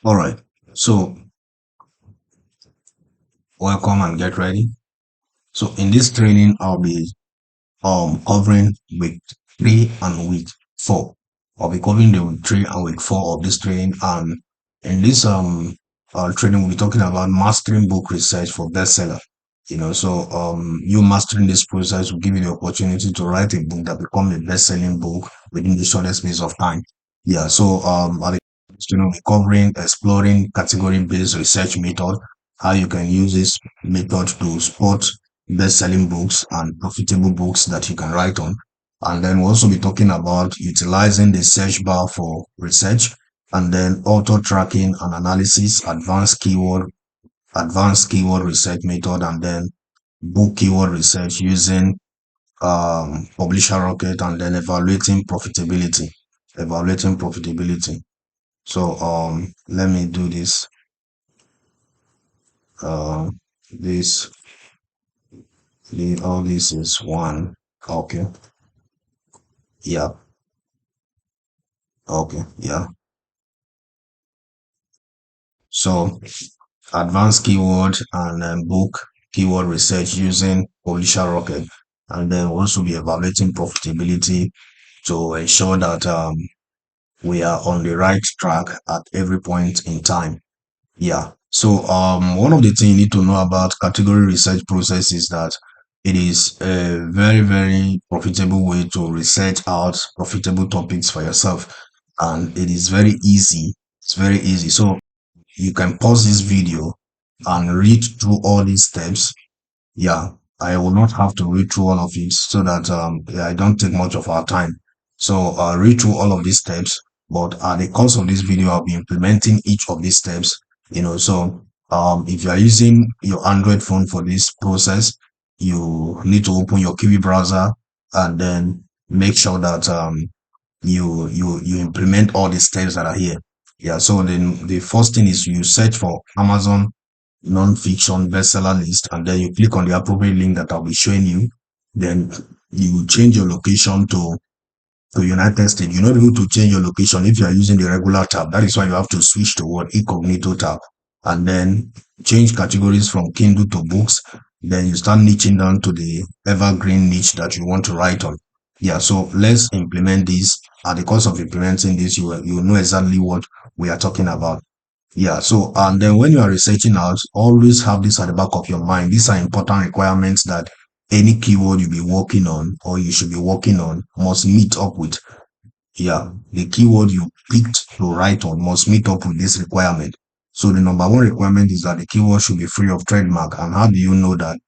All right. So welcome and get ready. So in this training, I'll be covering week 3 and week 4. I'll be covering the week 3 and week 4 of this training. And in this training, we'll be talking about mastering book research for bestseller. You mastering this process will give you the opportunity to write a book that become a best-selling book within the shortest space of time. Yeah. So at the we're covering exploring category-based research method, how you can use this method to spot best-selling books and profitable books that you can write on. And then we'll also be talking about utilizing the search bar for research, and then auto tracking and analysis, advanced keyword research method, and then book keyword research using publisher rocket, and then evaluating profitability. So let me do this. Uh, this all this is one. Okay. Yeah. Okay. Yeah. So advanced keyword and book keyword research using publisher rocket, and then we'll also be evaluating profitability to ensure that we are on the right track at every point in time. Yeah. So one of the things you need to know about category research process is that it is a very, very profitable way to research out profitable topics for yourself. And it is very easy. It's very easy. So you can pause this video and read through all these steps. Yeah, I will not have to read through all of it so that yeah, I don't take much of our time. So read through all of these steps, but at the course of this video, I'll be implementing each of these steps. So if you are using your Android phone for this process, you need to open your Kiwi browser and then make sure that you implement all the steps that are here. Yeah, so then the first thing is you search for Amazon non-fiction bestseller list, and then you click on the appropriate link that I'll be showing you. Then you change your location to United States. You're not able to change your location if you are using the regular tab. That is why you have to switch to what incognito tab, and then change categories from Kindle to books. Then you start niching down to the evergreen niche that you want to write on. Yeah, so let's implement this. At the course of implementing this, you will know exactly what we are talking about. Yeah, so and then when you are researching out, always have this at the back of your mind. These are important requirements that any keyword you be working on or you should be working on must meet up with. Yeah, the keyword you picked to write on must meet up with this requirement. So the number one requirement is that the keyword should be free of trademark. And how do you know that?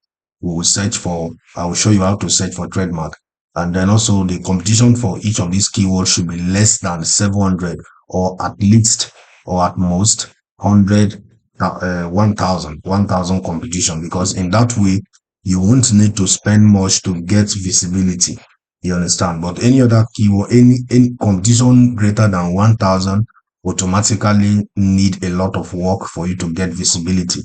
We will search for, I will show you how to search for trademark. And then also the competition for each of these keywords should be less than 700, or at least or at most 100, 1000 competition, because in that way you won't need to spend much to get visibility. You understand? But any other keyword, any competition greater than 1000 automatically need a lot of work for you to get visibility.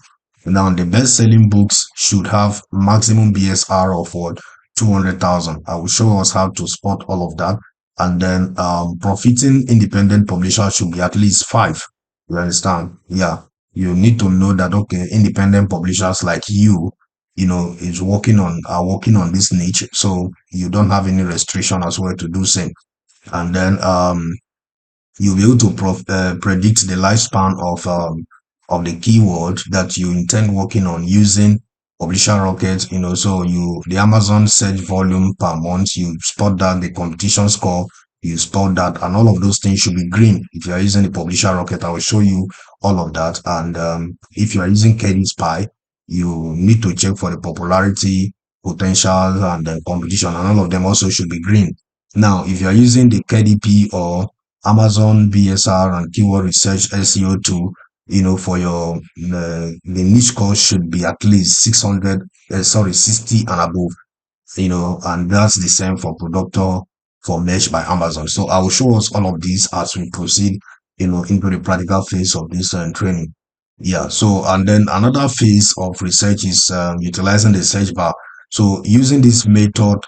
Now, the best-selling books should have maximum BSR of what, 200,000. I will show us how to spot all of that. And then profiting independent publisher should be at least 5. You understand? Yeah. You need to know that, okay, independent publishers like are working on this niche. So you don't have any restriction as well to do same. And then you'll be able to predict the lifespan of the keyword that you intend working on using publisher rocket. So the Amazon search volume per month, you spot that, the competition score, you spot that, and all of those things should be green. If you are using the publisher rocket, I will show you all of that. And if you are using KDP, you need to check for the popularity, potential, and then competition, and all of them also should be green. Now, if you are using the KDP or Amazon BSR and keyword research SEO tool, for your the niche cost should be at least 60 and above, and that's the same for Productor for Mesh by Amazon. So I will show us all of these as we proceed, into the practical phase of this training. Yeah. So, and then another phase of research is utilizing the search bar. So using this method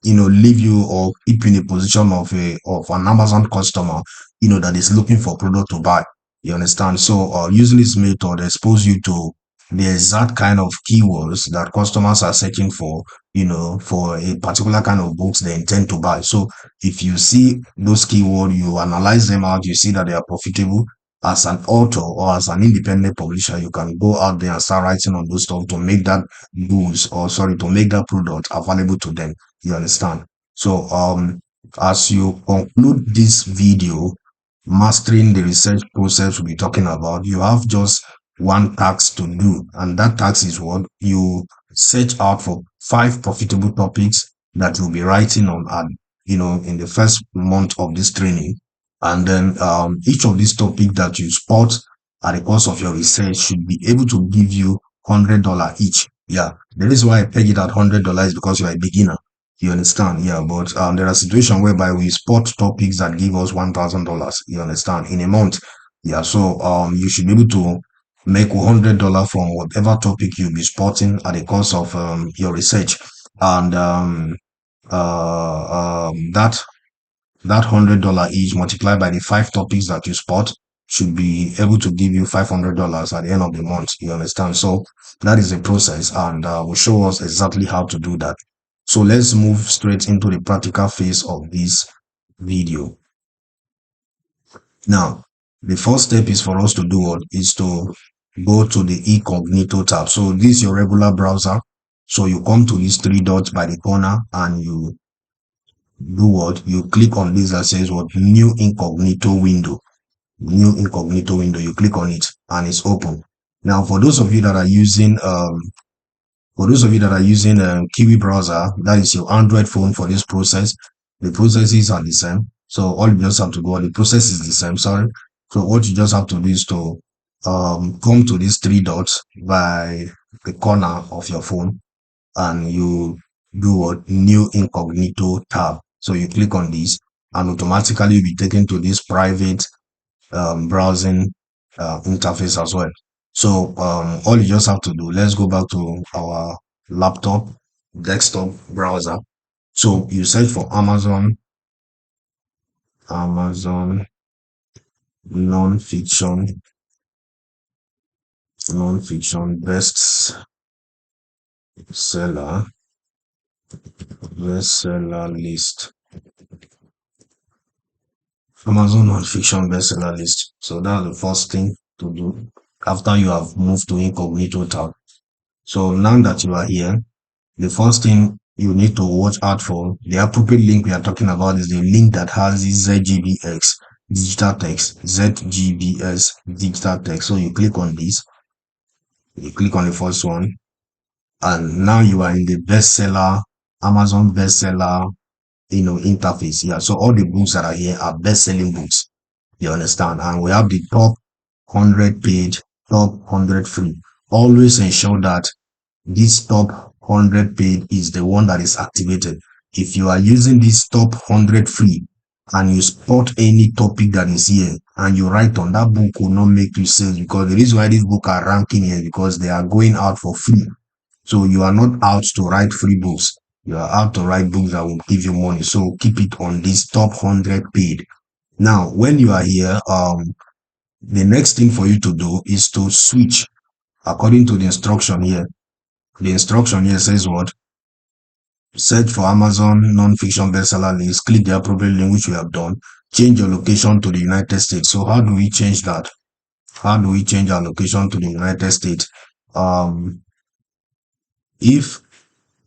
leave you or keep you in a position of an Amazon customer, that is looking for product to buy. You understand? So using this method expose you to the exact kind of keywords that customers are searching for, for a particular kind of books they intend to buy. So if you see those keywords, you analyze them out, you see that they are profitable. As an author or as an independent publisher, you can go out there and start writing on those stuff to make that goods, or sorry, to make that product available to them. You understand? So as you conclude this video, mastering the research process we'll be talking about, you have just one task to do, and that task is what you search out for 5 profitable topics that you'll be writing on, and in the first month of this training. And then each of these topics that you spot at the course of your research should be able to give you $100 each. Yeah, the reason why I peg it at $100 is because you're a beginner. You understand? Yeah, but there are situations whereby we spot topics that give us $1,000. You understand? In a month. Yeah, so you should be able to make $100 from whatever topic you'll be spotting at the course of your research, and that $100 each multiplied by the 5 topics that you spot should be able to give you $500 at the end of the month. You understand? So that is the process, and will show us exactly how to do that. So let's move straight into the practical phase of this video. Now, the first step is for us to do what is to go to the incognito tab. So this is your regular browser. So you come to these 3 dots by the corner, and you do what? You click on this that says what? New incognito window. New incognito window. You click on it and it's open. Now, for those of you that are using Kiwi browser, that is your Android phone, for this process, the processes are the same. So all you just have to go, the process is the same, sorry. So what you just have to do is to come to these 3 dots by the corner of your phone, and you do what? New incognito tab. So you click on this, and automatically you'll be taken to this private browsing interface as well. So all you just have to do, let's go back to our laptop desktop browser. So you search for Amazon non-fiction bestseller list. Amazon non-fiction bestseller list. So that's the first thing to do after you have moved to incognito tab. So now that you are here, the first thing you need to watch out for, the appropriate link we are talking about, is the link that has the ZGBX digital text, ZGBS digital text. So you click on this, you click on the first one, and now you are in the bestseller, Amazon bestseller, interface. Yeah, so all the books that are here are best-selling books. You understand? And we have the top 100 page, top 100 free. Always ensure that this top 100 page is the one that is activated. If you are using this top 100 free and you spot any topic that is here and you write on, that book will not make you sales, because the reason why these books are ranking here, because they are going out for free. So you are not out to write free books. You are out to write books that will give you money. So keep it on this top 100 page. Now, when you are here, the next thing for you to do is to switch according to the instruction here. The instruction here says what? Search for Amazon non-fiction bestseller list. Click the appropriate link, which we have done. Change your location to the United States. So how do we change that? How do we change our location to the United States? If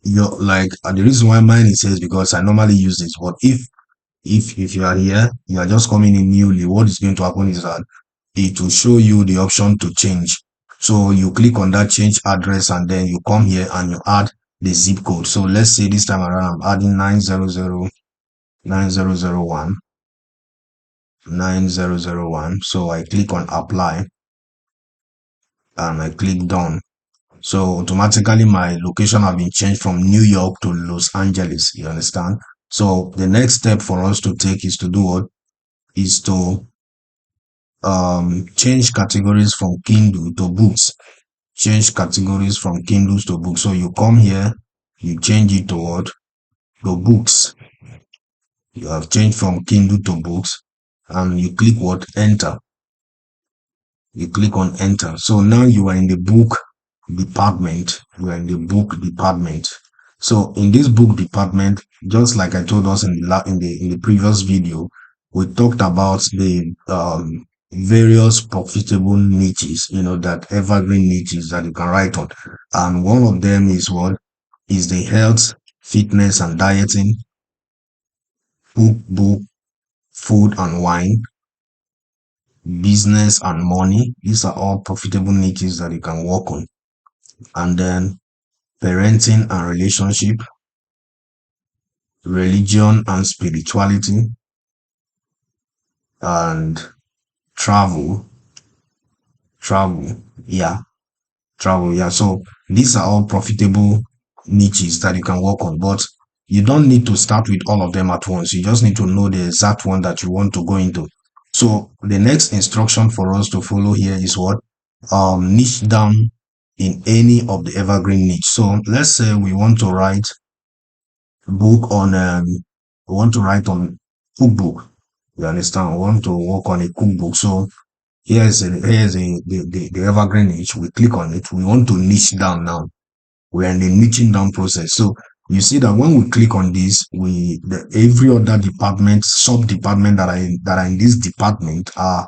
you're like, the reason why mine is here is because I normally use this, but if you are here, you are just coming in newly, what is going to happen is that it will show you the option to change. So you click on that change address, and then you come here and you add the zip code. So let's say this time around I'm adding 9001. So I click on apply and I click done. So automatically my location have been changed from New York to Los Angeles. You understand? So the next step for us to take is to do what? Is to change categories from Kindle to books. Change categories from Kindles to books. So you come here, you change it to what? to books. You have changed from Kindle to books, and you click what? Enter. You click on enter. So now you are in the book department. You are in the book department. So in this book department, just like I told us in the previous video, we talked about the various profitable niches, that evergreen niches that you can write on. And one of them is what? Is the health, fitness and dieting, book, food and wine, business and money. These are all profitable niches that you can work on. And then parenting and relationship, religion and spirituality, and travel. Travel, yeah, travel, yeah. So these are all profitable niches that you can work on, but you don't need to start with all of them at once. You just need to know the exact one that you want to go into. So the next instruction for us to follow here is what? Niche down in any of the evergreen niche. So let's say we want to write book on we want to write on cookbook. You understand? We want to work on a cookbook. So here's the evergreen niche. We click on it. We want to niche down now. We're in the niching down process. So you see that when we click on this, every other department, sub department that are in this department are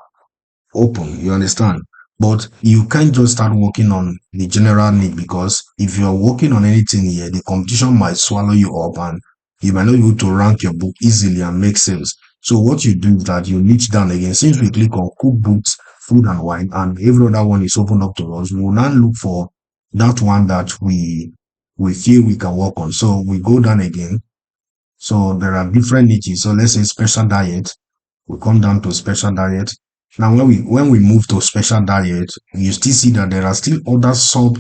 open. You understand? But you can't just start working on the general need, because if you are working on anything here, the competition might swallow you up and you might not be able to rank your book easily and make sales. So what you do is that you niche down again. Since we click on cookbooks, food and wine, and every other one is open up to us, we will now look for that one that we feel we can work on. So we go down again. So there are different niches. So let's say special diet. We come down to special diet. Now, when we move to special diet, you still see that there are still other sub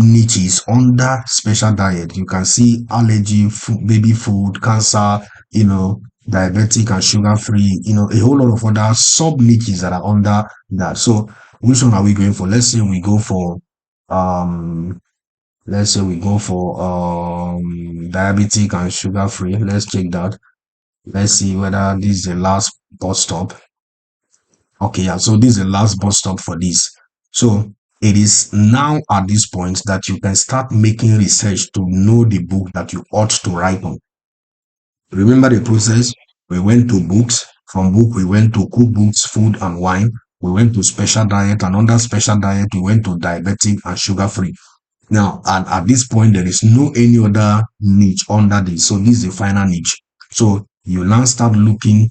niches under special diet. You can see allergy, food, baby food, cancer, diabetic and sugar free, a whole lot of other sub niches that are under that. So which one are we going for? Let's say we go for diabetic and sugar free. Let's check that. Let's see whether this is the last bus stop. Okay, yeah, so this is the last bus stop for this. So it is now at this point that you can start making research to know the book that you ought to write on. Remember the process? We went to books. From book, we went to cookbooks, food and wine. We went to special diet, and under special diet, we went to diabetic and sugar free. Now, at this point, there is no any other niche under this. So this is the final niche. So you now start looking,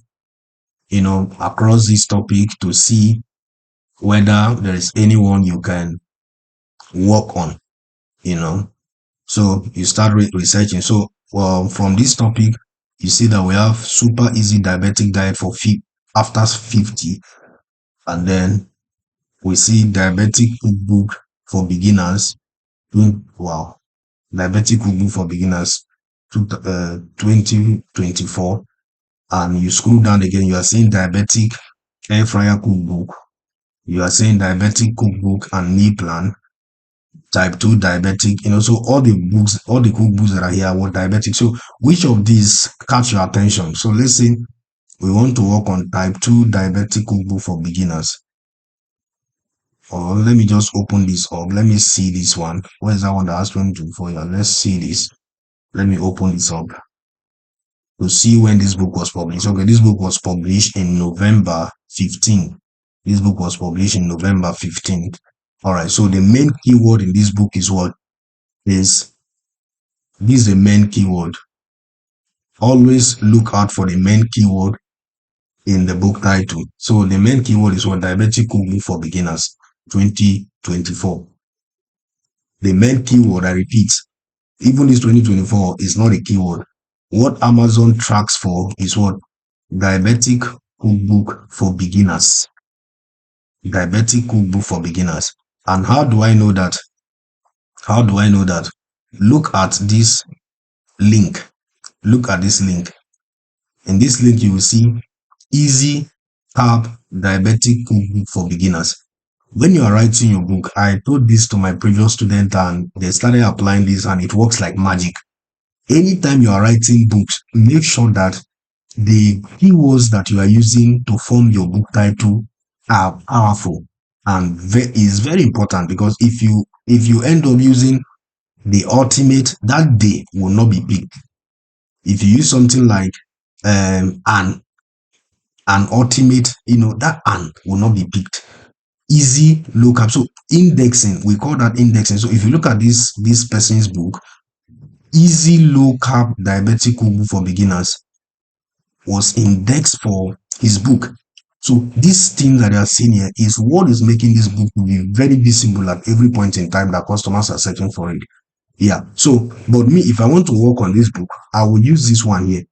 across this topic to see whether there is anyone you can work on, So you start researching. So from this topic, you see that we have super easy diabetic diet for after 50. And then we see diabetic cookbook for beginners. Wow. Diabetic cookbook for beginners 2024. And you scroll down again, you are seeing diabetic air fryer cookbook. You are saying diabetic cookbook and meal plan, type 2 diabetic, so all the cookbooks that are here were diabetic. So which of these catch your attention? So let's say we want to work on type 2 diabetic cookbook for beginners. Or let me just open this up. Let me see this one. Where is that one that has 22 for you? Let's see this. Let me open this up to see when this book was published. Okay, this book was published in November 15. This book was published in November 15th. All right, so the main keyword in this book is what? This is the main keyword. Always look out for the main keyword in the book title. So the main keyword is what? Diabetic cookbook for beginners 2024. The main keyword, I repeat, even this 2024 is not a keyword. What Amazon tracks for is what? Diabetic cookbook for beginners. Diabetic cookbook for beginners. And how do I know that? How do I know that? Look at this link. Look at this link. In this link, you will see easy carb diabetic cookbook for beginners. When you are writing your book, I told this to my previous student and they started applying this and it works like magic. anytime you are writing books, make sure that the keywords that you are using to form your book title are powerful, and is very important, because if you end up using the ultimate, that day will not be picked. If you use something like an ultimate, that an will not be picked. Easy lookup. So indexing, we call that indexing. So if you look at this person's book, easy lookup diabetic cookbook for beginners was indexed for his book. So this thing that you are seeing here is what is making this book to be very visible at every point in time that customers are searching for it. Yeah. So, but me, if I want to work on this book, I will use this one here,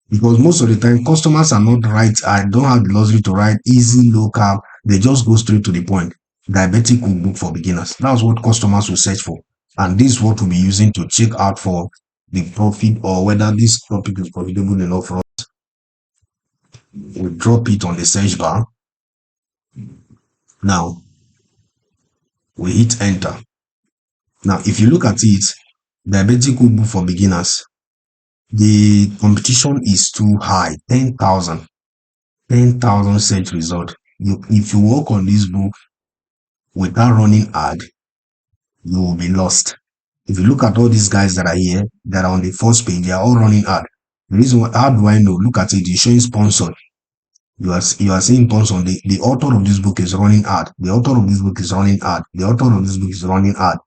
because most of the time customers are not right. I don't have the luxury to write easy lookup. They just go straight to the point. Diabetic cookbook for beginners. That's what customers will search for. And this is what we'll be using to check out for the profit, or whether this topic is profitable enough for us. We'll drop it on the search bar. Now, we hit enter. Now, if you look at it, diabetic cookbook for beginners, the competition is too high, 10,000 search result. If you work on this book without running ad, you will be lost. If you look at all these guys that are here, that are on the first page, they are all running ad. The reason why, how do I know? Look at it, it's showing sponsored. You are seeing sponsored. The author of this book is running ad. The author of this book is running ad. The author of this book is running ad.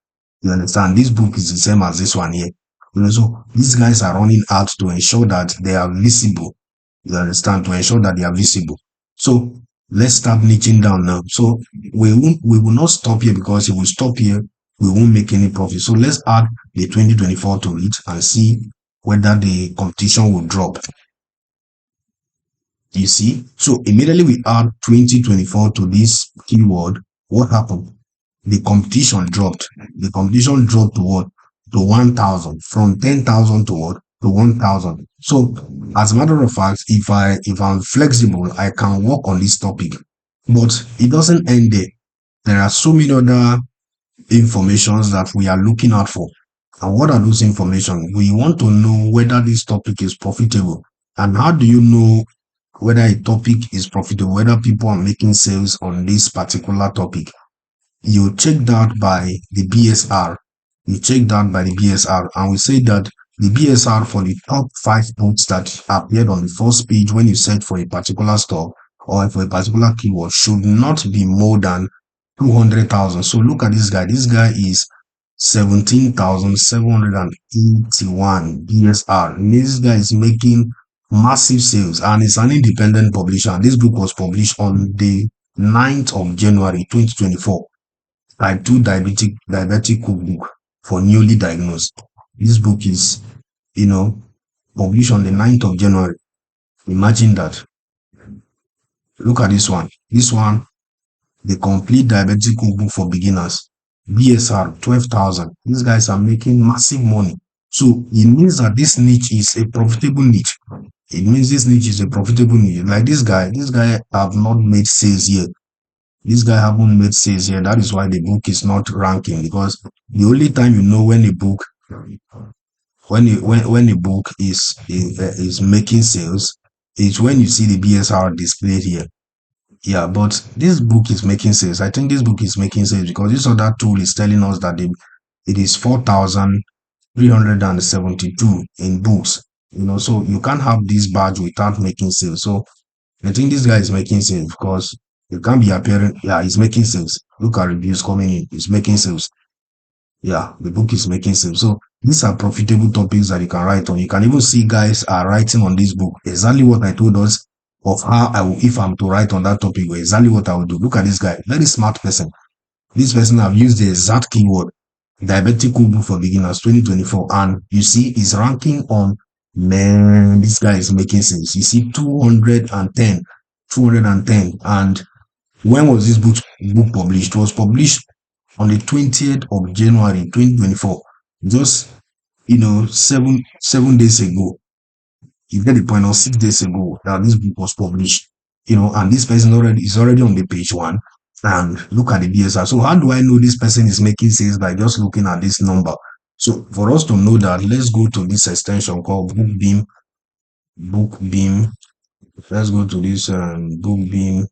You understand? This book is the same as this one here. So these guys are running ads to ensure that they are visible. You understand? To ensure that they are visible. So let's start niching down now. So we will not stop here, because if we stop here, we won't make any profit. So let's add the 2024 to it and see whether the competition will drop. You see? So immediately we add 2024 to this keyword. What happened? The competition dropped. The competition dropped to what? To 1,000. From 10,000 to what? To 1,000. So as a matter of fact, if I'm flexible, I can work on this topic. But it doesn't end there. There are so many other informations that we are looking out for. And what are those information? We want to know whether this topic is profitable. And how do you know whether a topic is profitable, whether people are making sales on this particular topic? You check that by the BSR. You check that by the BSR, and we say that the BSR for the top 5 books that appeared on the first page when you search for a particular stock or for a particular keyword should not be more than 200,000. So look at this guy. This guy is 17,781 BSR. This guy is making massive sales, and it's an independent publisher. And this book was published on the 9th of January 2024. Type 2 diabetic cookbook for newly diagnosed. This book is, published on the 9th of January. Imagine that. Look at this one. This one, the complete diabetic cookbook for beginners. BSR 12,000. These guys are making massive money. So it means that this niche is a profitable niche. It means this niche is a profitable niche. Like this guy have not made sales yet. This guy haven't made sales here. That is why the book is not ranking, because the only time you know when a book is making sales is when you see the BSR displayed here. Yeah, but this book is making sales. I think this book is making sales because this other tool is telling us that it is 4,372 in books. So you can't have this badge without making sales. So I think this guy is making sales, because it can't be appearing. Yeah, he's making sales. Look at reviews coming in. He's making sales. Yeah, the book is making sales. So these are profitable topics that you can write on. You can even see guys are writing on this book exactly what I told us of how if I'm to write on that topic, exactly what I would do. Look at this guy, very smart person. This person have used the exact keyword, diabetic cookbook for beginners 2024, and you see he's ranking on. Man, this guy is making sense. You see 210, and when was this book published? It was published on the 20th of January 2024, just 7 days ago. You get the point, or 6 days ago that this book was published. And this person is already on the page 1. And look at the BSR. So how do I know this person is making sales? By just looking at this number. So for us to know that, let's go to this extension called BookBeam. BookBeam. Let's go to this BookBeam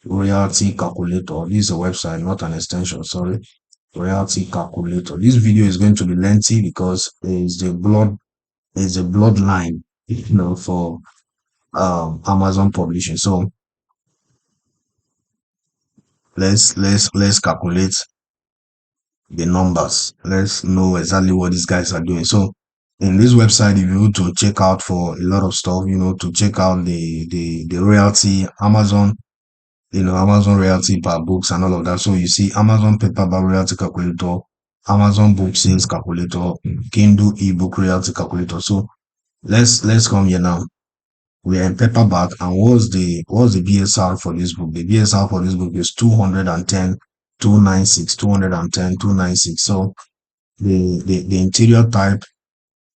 royalty calculator. This is a website, not an extension. Sorry, royalty calculator. This video is going to be lengthy because it's a bloodline, for Amazon publishing. So let's calculate the numbers. Let's know exactly what these guys are doing. So in this website, if you want to check out for a lot of stuff, to check out the royalty, Amazon royalty per books and all of that. So you see Amazon paperback royalty calculator, Amazon book sales calculator, Kindle ebook royalty calculator. So let's come here now. We are in paperback, and what's the BSR for this book? The BSR for this book is 210, 296, 210, 296. So the interior type,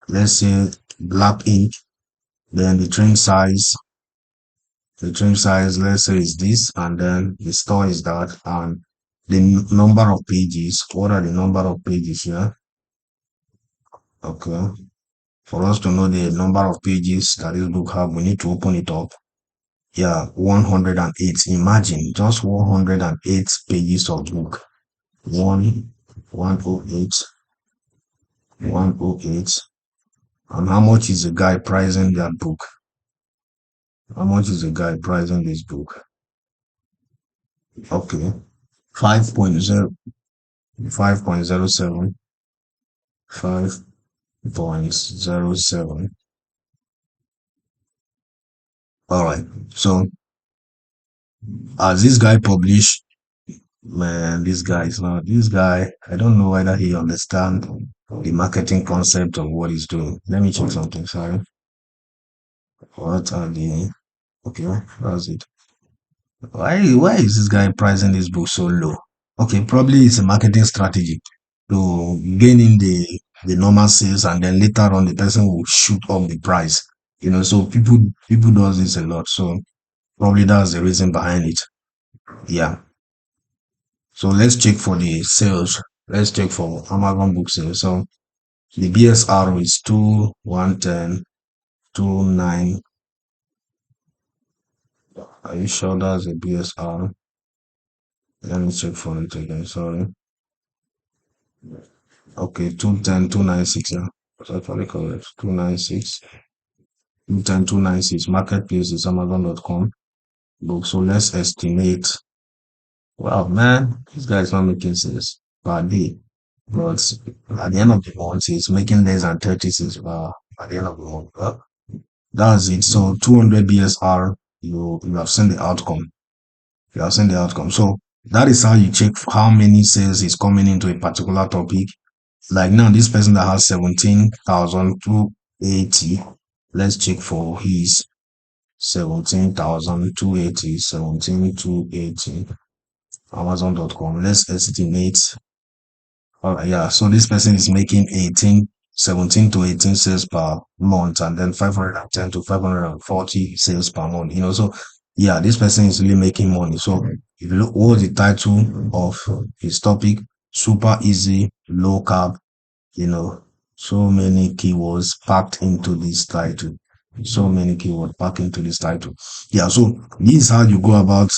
let's say black ink, then the trim size, let's say is this, and then the store is that, and the number of pages. What are the number of pages here? Okay. For us to know the number of pages that this book have, we need to open it up. Yeah, 108. Imagine just 108 pages of book. 108, 108. And how much is the guy pricing that book? How much is the guy pricing this book? Okay. 5.0, 5.07, 5.07. All right. So as this guy published, man, this guy, I don't know whether he understand the marketing concept of what he's doing. Let me check something. Sorry. What are the, okay, that's it. Why is this guy pricing this book so low? Okay, probably it's a marketing strategy to gain in the normal sales, and then later on the person will shoot up the price. So people does this a lot. So probably that's the reason behind it. Yeah. So let's check for the sales. Let's check for Amazon book sales. So the BSR is 2, 110, 2, 9. Are you sure that's a BSR? Let me check for it again. Sorry. Okay, 210, 296. Yeah, that's actually correct. 296. 210, 296. Marketplace is Amazon.com. Book. So let's estimate. Wow, man, this guy is not making sense per day. But at the end of the month, he's making less than 30 cents at the end of the month. That's it. So 200 BSR, you have seen the outcome. You have seen the outcome. So that is how you check how many sales is coming into a particular topic. Like now, this person that has 17,280, let's check for his 17,280, 17,280, Amazon.com. Let's estimate. All right, yeah. So this person is making 17 to 18 sales per month, and then 510 to 540 sales per month. So yeah, this person is really making money. So if you look, what's the title of his topic? Super easy, low carb. So many keywords packed into this title. So many keywords packed into this title. Yeah, so this is how you go about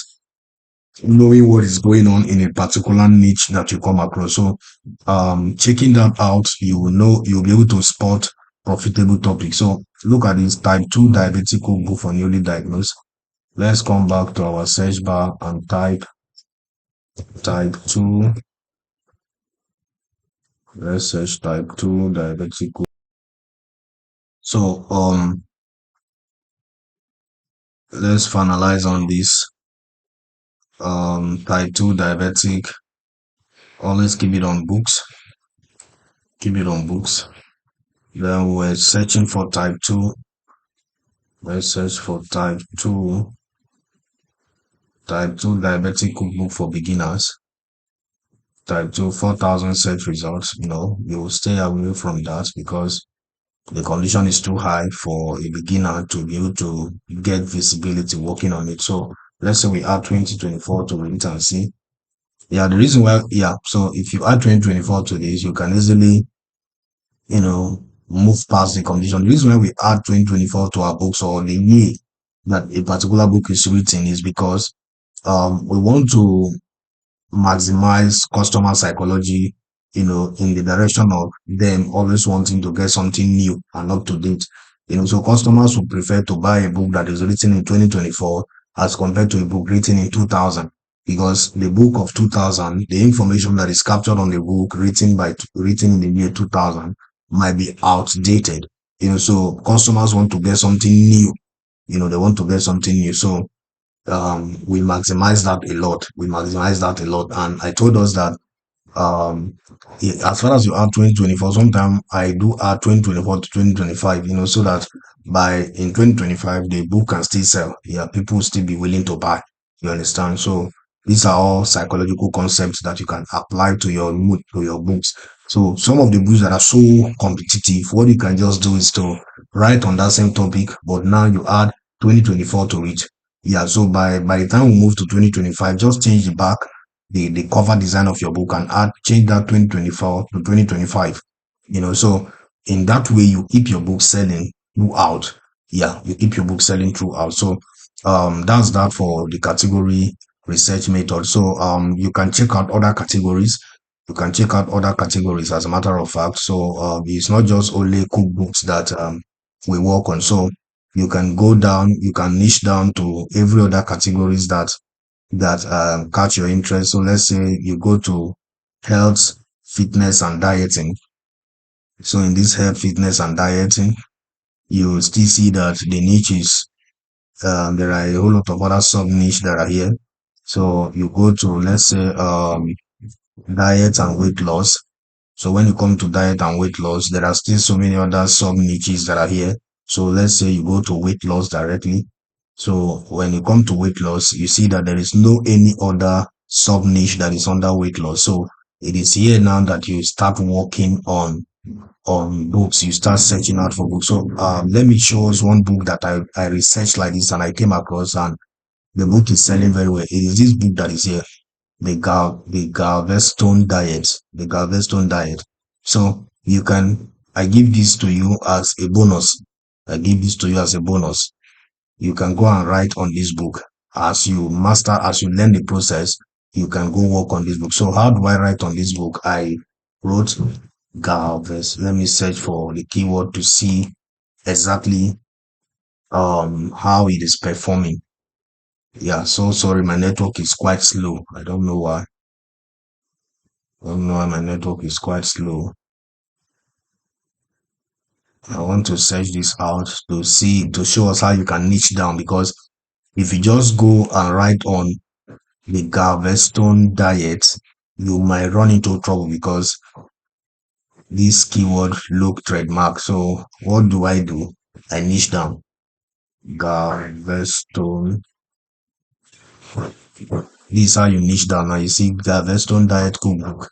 knowing what is going on in a particular niche that you come across. So checking that out, you will know, you'll be able to spot profitable topics. So look at this: type 2 diabetic cookbook for newly diagnosed. Let's come back to our search bar and type 2. Let's search type 2 diabetic cookbook. So let's finalize on this. Type 2 diabetic, always keep it on books. Then we're searching for type 2. Let's search for type 2 diabetic cookbook for beginners. Type 2, 4,000 search results. You will stay away from that because the condition is too high for a beginner to be able to get visibility working on it. So let's say we add 2024 to it and see. Yeah, the reason why, yeah, so if you add 2024 to this, you can easily move past the condition. The reason why we add 2024 to our books or the year that a particular book is written is because we want to maximize customer psychology, in the direction of them always wanting to get something new and up to date. So customers would prefer to buy a book that is written in 2024 as compared to a book written in 2000, because the book of 2000, the information that is captured on the book written in the year 2000 might be outdated. So customers want to get something new. They want to get something new. So we maximize that a lot. We maximize that a lot. And I told us that as far as you add 2024, sometimes I do add 2024 to 2025, so that by in 2025 the book can still sell. Yeah, people will still be willing to buy. You understand? So these are all psychological concepts that you can apply to your mood, to your books. So some of the books that are so competitive, what you can just do is to write on that same topic, but now you add 2024 to it. Yeah, so by the time we move to 2025, just change the back, the cover design of your book, and change that 2024 to 2025. So in that way you keep your book selling throughout. Yeah, you keep your book selling throughout. So that's that for the category research method. So you can check out other categories. You can check out other categories, as a matter of fact. So it's not just only cookbooks that we work on. So you can go down, you can niche down to every other categories that catch your interest. So let's say you go to health, fitness, and dieting. So in this health, fitness, and dieting, you will still see that the niches, there are a whole lot of other sub niche that are here. So you go to, let's say, diet and weight loss. So when you come to diet and weight loss, there are still so many other sub niches that are here. So let's say you go to weight loss directly. So when you come to weight loss, you see that there is no any other sub niche that is under weight loss. So it is here now that you start working on books. You start searching out for books. So let me show us one book that I researched like this and I came across, and the book is selling very well. It is this book that is here, the Galveston diet, the Galveston diet. So I give this to you as a bonus. I give this to you as a bonus. You can go and write on this book. As you learn the process, you can go work on this book. So how do I write on this book? I wrote Galveston. Let me search for the keyword to see exactly how it is performing. Yeah, so sorry, my network is quite slow. I don't know why. I don't know why my network is quite slow. I want to search this out to show us how you can niche down, because if you just go and write on the Galveston diet, you might run into trouble because this keyword look trademark. So what do? I niche down Galveston. This is how you niche down. Now you see Galveston diet cookbook.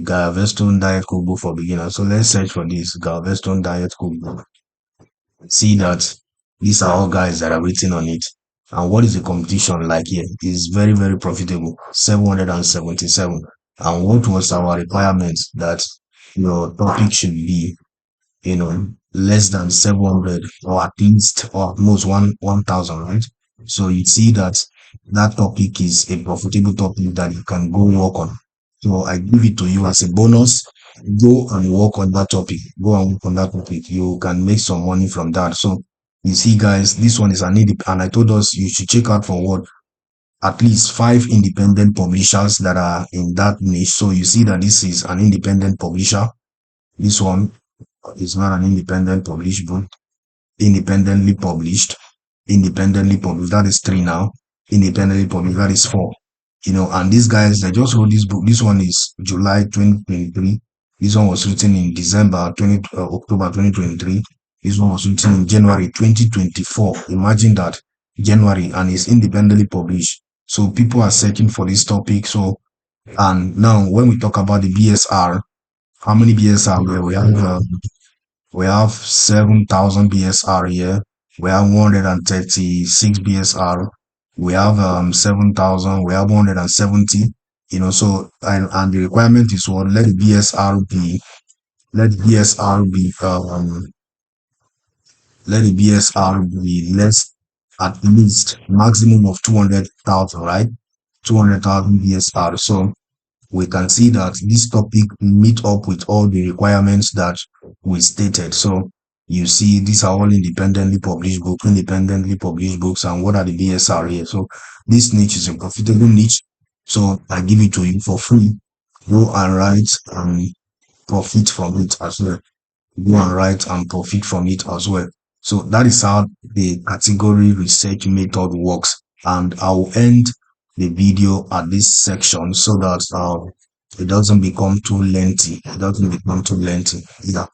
Galveston diet cookbook for beginners. So let's search for this Galveston diet cookbook. See that these are all guys that are written on it. And what is the competition like here? It's very, very profitable. 777. And what was our requirement that your topic should be, less than 700, or at least, or at most 1,000, right? So you see that that topic is a profitable topic that you can go work on. So I give it to you as a bonus. Go and work on that topic. Go and work on that topic. You can make some money from that. So you see, guys, this one is an independent, and I told us you should check out for what, at least 5 independent publishers that are in that niche. So you see that this is an independent publisher. This one is not an independent published book. Independently published. That is 3 now. Independently published, that is 4. And these guys, they just wrote this book. This one is July 2023. This one was written in October 2023. This one was written in January 2024. Imagine that, January, and it's independently published. So people are searching for this topic. So, and now when we talk about the BSR, how many BSR we have 7,000 BSR here. We have 136 BSR. We have 7,000. We have 170. So and the requirement is what, let the BSR be let BSR be let the BSR be less, at least maximum of 200,000, right? 200,000 BSR. So we can see that this topic meet up with all the requirements that we stated. So you see, these are all independently published books, and what are the BSR here? So this niche is a profitable niche. So I give it to you for free. Go and write and profit from it as well. Go and write and profit from it as well. So that is how the category research method works. And I will end the video at this section so that it doesn't become too lengthy. It doesn't become too lengthy. Yeah.